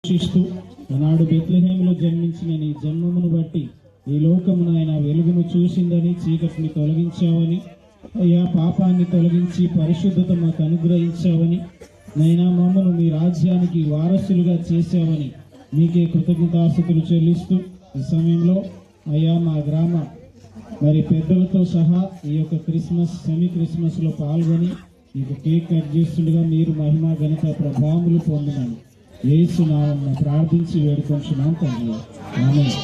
శిస్తూ ఆనాడు బెత్లెహేములో జన్మించిన నీ జన్మమును బట్టి ఈ లోకమును ఆయన వెలుగును చూసిందని, చీకటిని తొలగించావని, అయ్యా పాపాన్ని తొలగించి పరిశుద్ధత మాకు అనుగ్రహించావని, నైనా మమ్మను మీ రాజ్యానికి వారసులుగా చేశావని మీకే కృతజ్ఞతాస్తుతులు చెల్లిస్తూ ఈ సమయంలో అయ్యా మా గ్రామ మరి పెద్దలతో సహా ఈ యొక్క సెమీ క్రిస్మస్లో పాల్గొని మీకు కేక్ కట్ చేస్తుండగా మీరు మహిమ ఘనత ప్రభావములు పొందమని యేసు నామమున ప్రార్థించి వేడుకొంచున్నాం తండ్రి. ఆమేన్.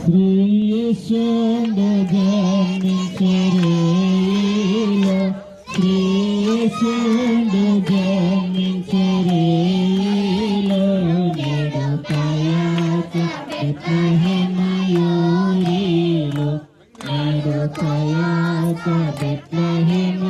శ్రీ యేసుండు జన్మించెరేలో, శ్రీ యేసుండు జన్మించెరేలో, నేడు కయాక బెత్లెహేమయూరిలో, నేడు కయాక బెత్లెహేమ